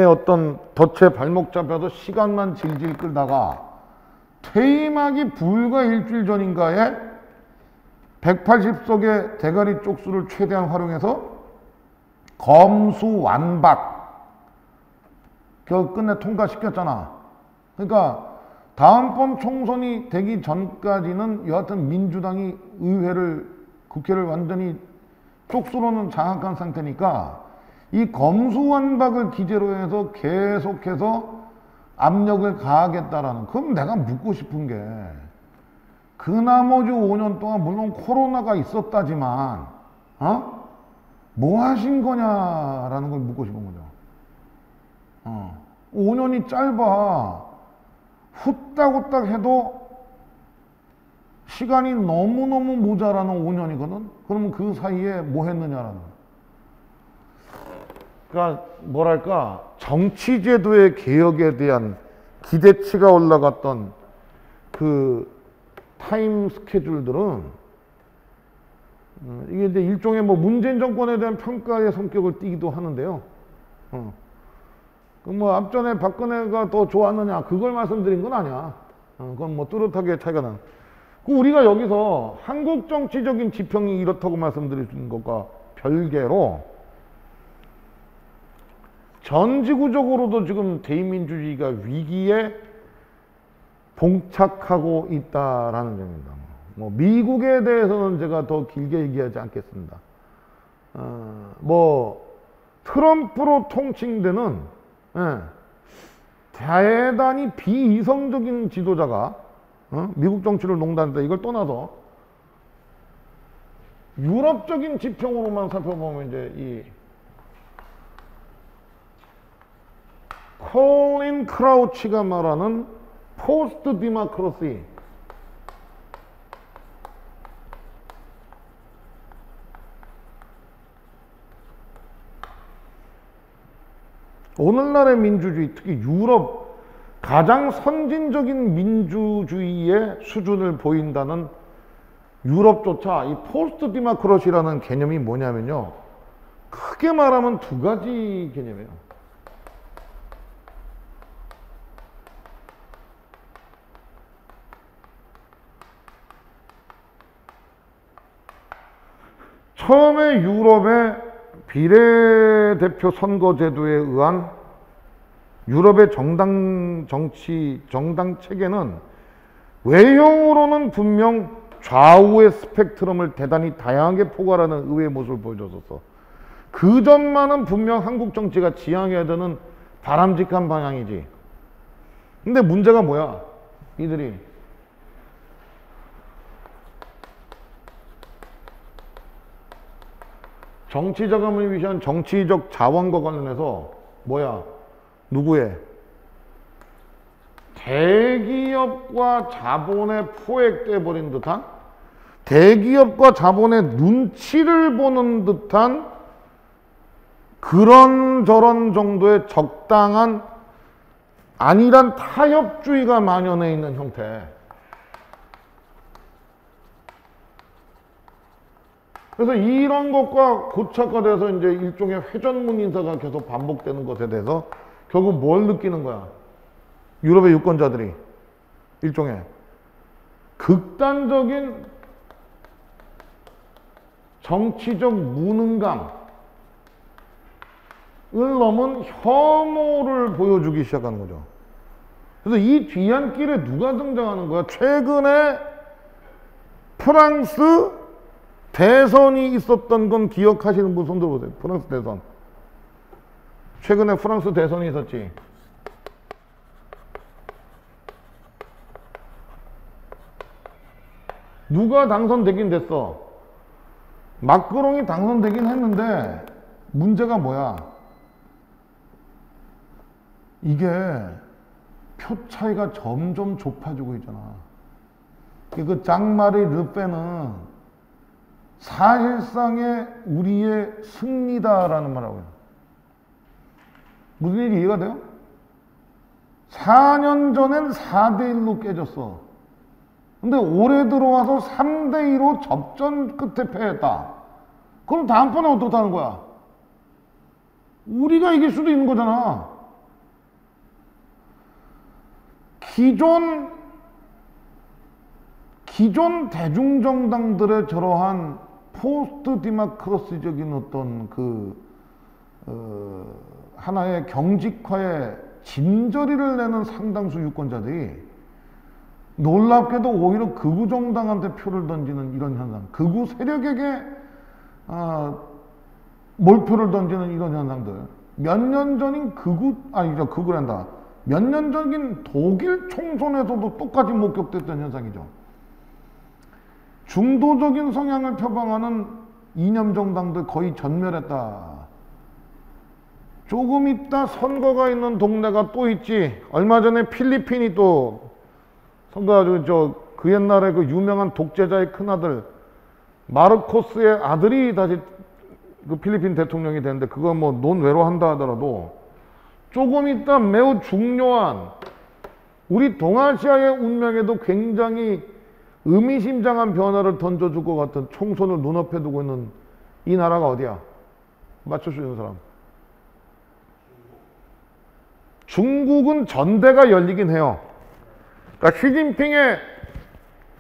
어떤 덫에 발목 잡혀서 시간만 질질 끌다가 퇴임하기 불과 일주일 전인가에 180석의 대가리 쪽수를 최대한 활용해서 검수완박 결국 끝내 통과시켰잖아. 그러니까 다음번 총선이 되기 전까지는 여하튼 민주당이 국회를 완전히 쪽수로는 장악한 상태니까 이 검수완박을 기재로 해서 계속해서 압력을 가하겠다라는, 그럼 내가 묻고 싶은 게, 그 나머지 5년 동안 물론 코로나가 있었다지만 뭐 하신 거냐라는 걸 묻고 싶은 거죠. 5년이 짧아. 후딱후딱 해도 시간이 너무너무 모자라는 5년이거든. 그러면 그 사이에 뭐 했느냐라는. 그러니까 뭐랄까, 정치제도의 개혁에 대한 기대치가 올라갔던 그 타임 스케줄들은 이게 이제 일종의 뭐 문재인 정권에 대한 평가의 성격을 띠기도 하는데요. 뭐 앞전에 박근혜가 더 좋았느냐 그걸 말씀드린 건 아니야. 그건 뭐 뚜렷하게 차이가 나. 우리가 여기서 한국 정치적인 지평이 이렇다고 말씀드리는 것과 별개로 전지구적으로도 지금 대의민주주의가 위기에 봉착하고 있다라는 점입니다. 뭐 미국에 대해서는 제가 더 길게 얘기하지 않겠습니다. 뭐 트럼프로 통칭되는 대단히 비이성적인 지도자가 미국 정치를 농단했다. 이걸 떠나서 유럽적인 지평으로만 살펴보면 이제 이 콜린 크라우치가 말하는 포스트 디모크라시, 오늘날의 민주주의, 특히 유럽 가장 선진적인 민주주의의 수준을 보인다는 유럽조차 이 포스트 디모크라시라는 개념이 뭐냐면요, 크게 말하면 두 가지 개념이에요. 처음에 유럽의 비례대표 선거제도에 의한 유럽의 정당 체계는 외형으로는 분명 좌우의 스펙트럼을 대단히 다양하게 포괄하는 의외의 모습을 보여줬었어. 그 점만은 분명 한국 정치가 지향해야 되는 바람직한 방향이지. 근데 문제가 뭐야? 이들이 정치 자금을 위한 정치적 자원과 관련해서 뭐야? 누구의? 대기업과 자본에 포획돼 버린 듯한, 대기업과 자본의 눈치를 보는 듯한 그런저런 정도의 적당한 안일한 타협주의가 만연해 있는 형태. 그래서 이런 것과 고착화돼서 이제 일종의 회전문 인사가 계속 반복되는 것에 대해서 결국 뭘 느끼는 거야? 유럽의 유권자들이 일종의 극단적인 정치적 무능감을 넘은 혐오를 보여주기 시작하는 거죠. 그래서 이 뒤안길에 누가 등장하는 거야? 최근에 프랑스 대선이 있었던 건 기억하시는 분 손 들어보세요. 프랑스 대선. 최근에 프랑스 대선이 있었지. 누가 당선되긴 됐어. 마크롱이 당선되긴 했는데 문제가 뭐야? 이게 표 차이가 점점 좁아지고 있잖아. 그 짱마리 르페는 사실상의 우리의 승리다라는 말하고 해요. 무슨 일이 이해가 돼요? 4년 전엔 4대1로 깨졌어. 근데 올해 들어와서 3대2로 접전 끝에 패했다. 그럼 다음번에 어떻다는 거야? 우리가 이길 수도 있는 거잖아. 기존 대중정당들의 저러한 포스트 디모크라시적인 어떤 하나의 경직화에 진저리를 내는 상당수 유권자들이 놀랍게도 오히려 극우 정당한테 표를 던지는 이런 현상, 극우 세력에게 몰표를 던지는 이런 현상들. 몇 년 전인 극우란다. 몇 년 전인 독일 총선에서도 똑같이 목격됐던 현상이죠. 중도적인 성향을 표방하는 이념 정당들 거의 전멸했다. 조금 있다 선거가 있는 동네가 또 있지. 얼마 전에 필리핀이 또 선거가 그 옛날에 그 유명한 독재자의 큰아들 마르코스의 아들이 다시 그 필리핀 대통령이 되는데 그거 뭐 논외로 한다 하더라도 조금 있다 매우 중요한 우리 동아시아의 운명에도 굉장히 의미심장한 변화를 던져줄 것 같은 총선을 눈앞에 두고 있는 이 나라가 어디야? 맞출 수 있는 사람. 중국은 전대가 열리긴 해요. 그러니까 시진핑의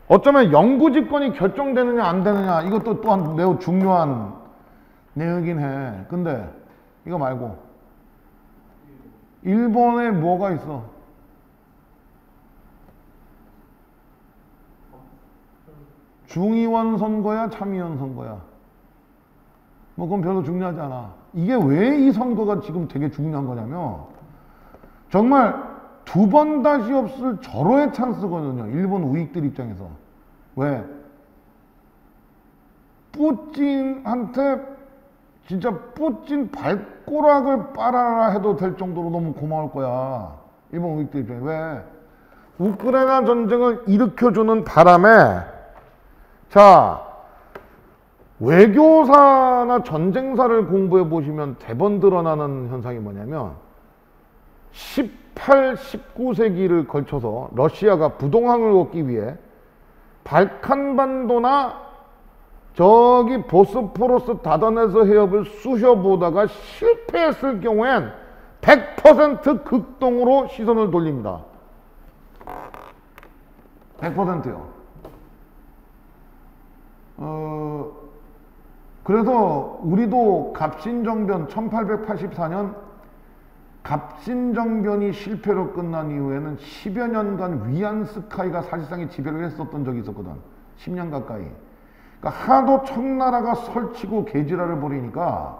어쩌면 영구 집권이 결정되느냐 안 되느냐 이것도 또한 매우 중요한 내용이긴 해. 근데 이거 말고 일본에 뭐가 있어? 중의원 선거야 참의원 선거야? 뭐 그건 별로 중요하지 않아. 이게 왜 이 선거가 지금 되게 중요한 거냐면 정말 두 번 다시 없을 절호의 찬스거든요. 일본 우익들 입장에서. 왜? 뿌찐한테 진짜 뿌찐 발꼬락을 빨아라 해도 될 정도로 너무 고마울 거야. 일본 우익들 입장에. 왜? 우크라이나 전쟁을 일으켜주는 바람에 자 외교사나 전쟁사를 공부해 보시면 대번 드러나는 현상이 뭐냐면 18, 19세기를 걸쳐서 러시아가 부동항을 얻기 위해 발칸반도나 저기 보스포러스 다다네스 해협을 쑤셔보다가 실패했을 경우엔 100% 극동으로 시선을 돌립니다. 100%요. 그래서 우리도 갑신정변 1884년 갑신정변이 실패로 끝난 이후에는 10여 년간 위안스카이가 사실상의 지배를 했었던 적이 있었거든. 10년 가까이. 그러니까 하도 청나라가 설치고 개지랄을 벌이니까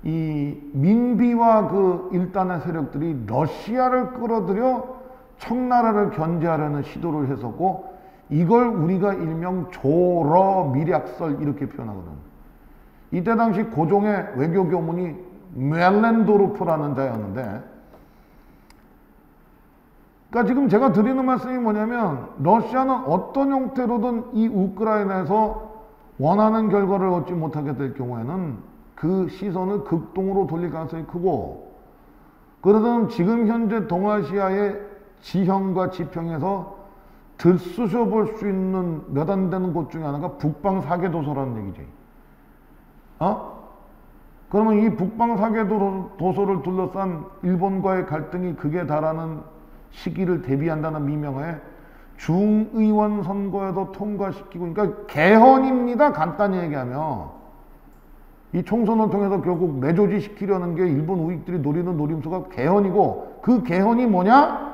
이 민비와 그 일단의 세력들이 러시아를 끌어들여 청나라를 견제하려는 시도를 했었고 이걸 우리가 일명 조러 밀약설 이렇게 표현하거든. 이때 당시 고종의 외교 교문이 멜렌도르프라는 자였는데, 그러니까 지금 제가 드리는 말씀이 뭐냐면 러시아는 어떤 형태로든 이 우크라이나에서 원하는 결과를 얻지 못하게 될 경우에는 그 시선을 극동으로 돌릴 가능성이 크고, 그러던 지금 현재 동아시아의 지형과 지평에서 들쑤셔 볼 수 있는 몇 안 되는 곳 중에 하나가 북방 사계도서라는 얘기지. 그러면 이 북방 사계도서를 둘러싼 일본과의 갈등이 극에 달하는 시기를 대비한다는 미명하에 중의원 선거에도 통과시키고, 그러니까 개헌입니다. 간단히 얘기하면 이 총선을 통해서 결국 내조지시키려는 게 일본 우익들이 노리는 노림수가 개헌이고, 그 개헌이 뭐냐?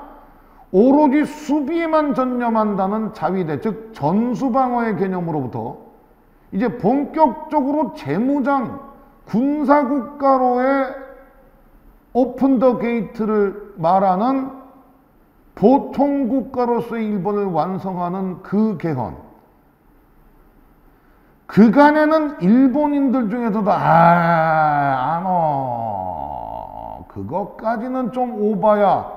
오로지 수비에만 전념한다는 자위대, 즉 전수방어의 개념으로부터 이제 본격적으로 재무장, 군사국가로의 오픈 더 게이트를 말하는 보통국가로서의 일본을 완성하는 그 개헌. 그간에는 일본인들 중에서도 그것까지는 좀 오바야,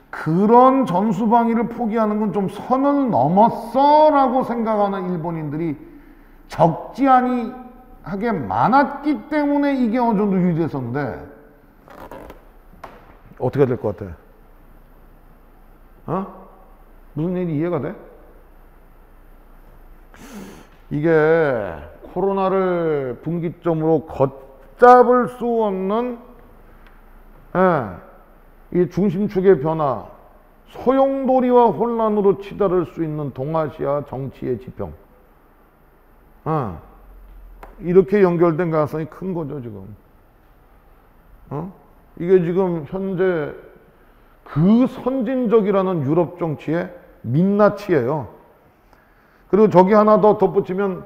그런 전수방위를 포기하는 건 좀 선을 넘었어 라고 생각하는 일본인들이 적지 아니하게 많았기 때문에 이게 어느 정도 유지됐었는데, 어떻게 될 것 같아? 무슨 일이 이해가 돼? 이게 코로나를 분기점으로 걷잡을 수 없는 이 중심축의 변화, 소용돌이와 혼란으로 치달을 수 있는 동아시아 정치의 지평, 이렇게 연결된 가능성이 큰 거죠 지금. 이게 지금 현재 그 선진적이라는 유럽 정치의 민낯이에요. 그리고 저기 하나 더 덧붙이면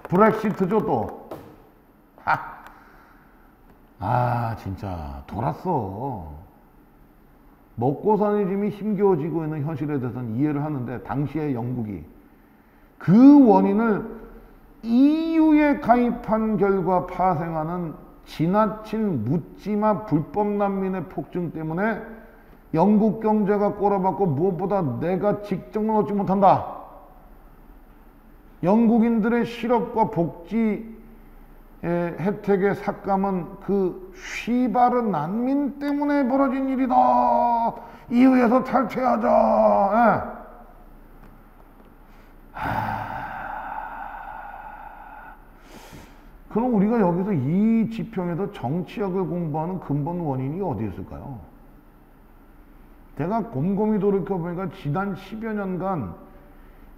브렉시트죠 또. 진짜 돌았어. 먹고 사는 짐이 힘겨워지고 있는 현실에 대해서는 이해를 하는데, 당시에 영국이 그 원인을 EU에 가입한 결과 파생하는 지나친 묻지마 불법 난민의 폭증 때문에 영국 경제가 꼬라박고 무엇보다 내가 직장을 얻지 못한다. 영국인들의 실업과 복지 혜택의 삭감은 그 쉬바르 난민 때문에 벌어진 일이다. EU에서 탈퇴하자. 그럼 우리가 여기서 이 지평에서 정치학을 공부하는 근본 원인이 어디 있을까요? 제가 곰곰이 돌이켜보니까 지난 10여 년간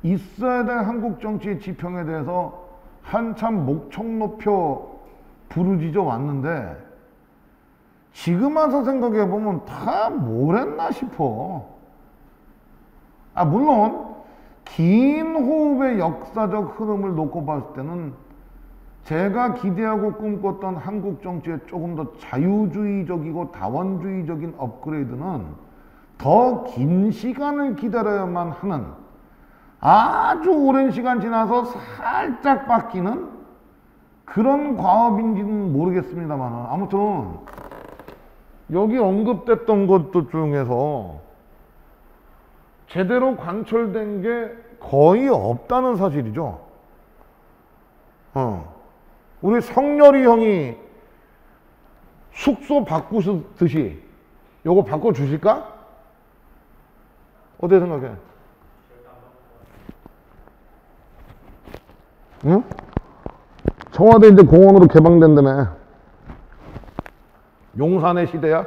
있어야 될 한국 정치의 지평에 대해서 한참 목청 높여 부르짖어 왔는데, 지금 와서 생각해보면 다 뭘 했나 싶어. 물론 긴 호흡의 역사적 흐름을 놓고 봤을 때는 제가 기대하고 꿈꿨던 한국 정치의 조금 더 자유주의적이고 다원주의적인 업그레이드는 더 긴 시간을 기다려야만 하는, 아주 오랜 시간 지나서 살짝 바뀌는 그런 과업인지는 모르겠습니다만, 아무튼 여기 언급됐던 것들 중에서 제대로 관철된 게 거의 없다는 사실이죠. 우리 성렬이 형이 숙소 바꾸듯이 요거 바꿔주실까? 어떻게 생각해? 응? 청와대 이제 공원으로 개방된다며. 용산의 시대야?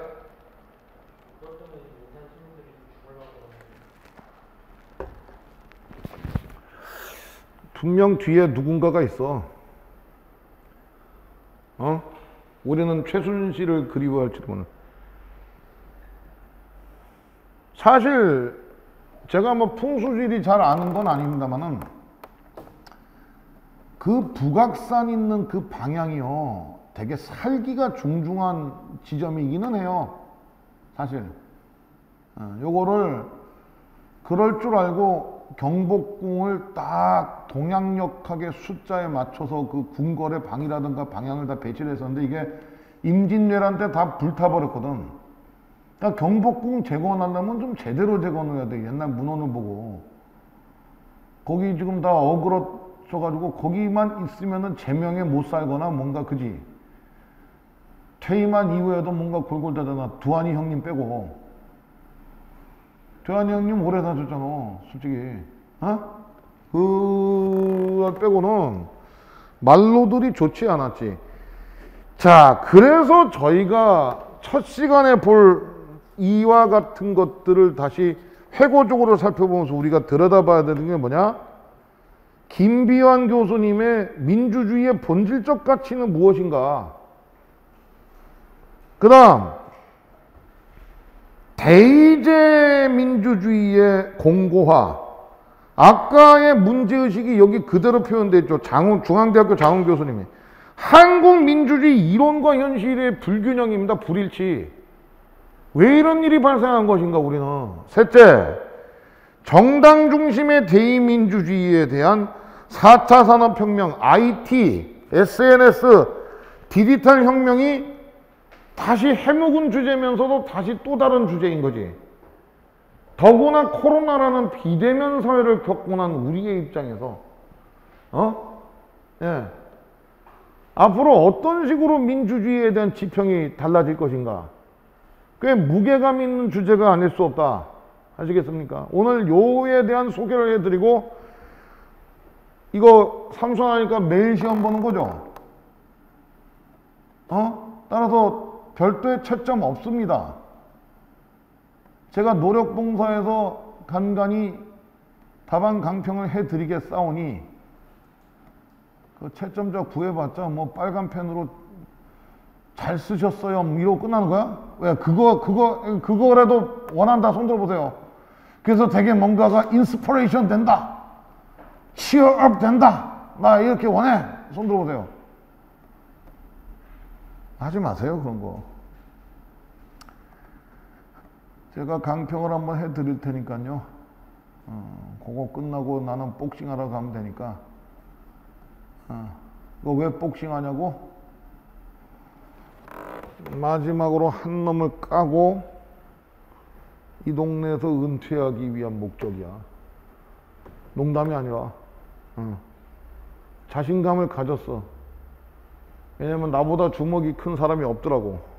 분명 뒤에 누군가가 있어. 우리는 최순실을 그리워할지도 모르는. 사실 제가 뭐 풍수지리 잘 아는 건 아닙니다만은 그 북악산 있는 그 방향이요 되게 살기가 중중한 지점이기는 해요. 사실 요거를 그럴 줄 알고 경복궁을 딱 동양역학의 숫자에 맞춰서 그 궁궐의 방이라든가 방향을 다 배치를 했었는데 이게 임진왜란 때 다 불타버렸거든. 그러니까 경복궁 재건하려면 좀 제대로 재건해야 돼. 옛날 문헌을 보고. 거기 지금 다 어그러져가지고 거기만 있으면은 제명에 못 살거나 뭔가 그지. 퇴임한 이후에도 뭔가 골골다잖아. 두한이 형님 빼고. 두한이 형님 오래 사셨잖아. 솔직히. 그 빼고는 말로들이 좋지 않았지. 자, 그래서 저희가 첫 시간에 볼 이와 같은 것들을 다시 회고적으로 살펴보면서 우리가 들여다봐야 되는 게 뭐냐? 김비환 교수님의 민주주의의 본질적 가치는 무엇인가? 그 다음 대의제 민주주의의 공고화. 아까의 문제의식이 여기 그대로 표현되어 있죠. 중앙대학교 장훈 교수님이. 한국 민주주의 이론과 현실의 불균형입니다. 불일치. 왜 이런 일이 발생한 것인가 우리는. 셋째, 정당 중심의 대의민주주의에 대한 4차 산업혁명, IT, SNS, 디지털 혁명이 다시 해묵은 주제면서도 다시 또 다른 주제인 거지. 더구나 코로나라는 비대면 사회를 겪고 난 우리의 입장에서 예. 앞으로 어떤 식으로 민주주의에 대한 지평이 달라질 것인가? 꽤 무게감 있는 주제가 아닐 수 없다. 아시겠습니까? 오늘 요에 대한 소개를 해드리고, 이거 삼수하니까 매일 시험 보는 거죠? 따라서 별도의 채점 없습니다. 제가 노력봉사에서 간간히 답안 강평을 해드리겠사오니 그 채점자 구해봤자 뭐 빨간 펜으로 잘 쓰셨어요 이러고 끝나는 거야? 왜 그거라도 원한다 손 들어보세요. 그래서 되게 뭔가가 인스피레이션 된다, 치어업 된다, 나 이렇게 원해 손 들어보세요. 하지 마세요 그런 거. 제가 강평을 한번 해드릴 테니까요. 그거 끝나고 나는 복싱하러 가면 되니까. 너 왜 복싱하냐고? 마지막으로 한 놈을 까고 이 동네에서 은퇴하기 위한 목적이야. 농담이 아니라. 자신감을 가졌어. 왜냐면 나보다 주먹이 큰 사람이 없더라고.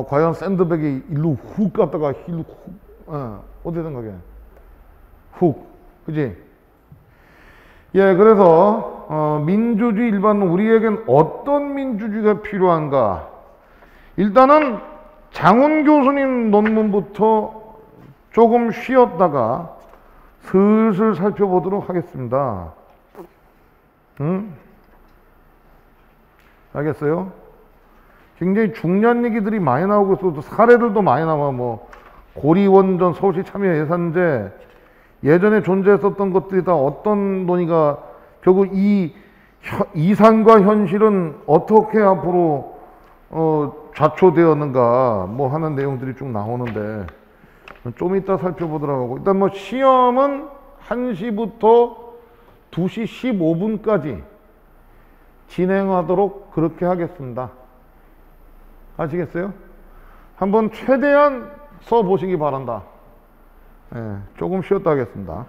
과연 샌드백이 일로 훅 갔다가 일로 훅, 어떻게 생각해? 훅, 그지? 예, 그래서 민주주의 일반 우리에겐 어떤 민주주의가 필요한가? 일단은 장훈 교수님 논문부터 조금 쉬었다가 슬슬 살펴보도록 하겠습니다. 알겠어요? 굉장히 중요한 얘기들이 많이 나오고 있어도 사례들도 많이 나와. 뭐 고리원전 서울시 참여 예산제 예전에 존재했었던 것들이 다 어떤 논의가 결국 이 이상과 현실은 어떻게 앞으로 좌초되었는가 뭐 하는 내용들이 쭉 나오는데 좀 이따 살펴보도록 하고, 일단 뭐 시험은 1시부터 2시 15분까지 진행하도록 그렇게 하겠습니다. 아시겠어요? 한번 최대한 써보시기 바란다. 예, 조금 쉬었다 하겠습니다.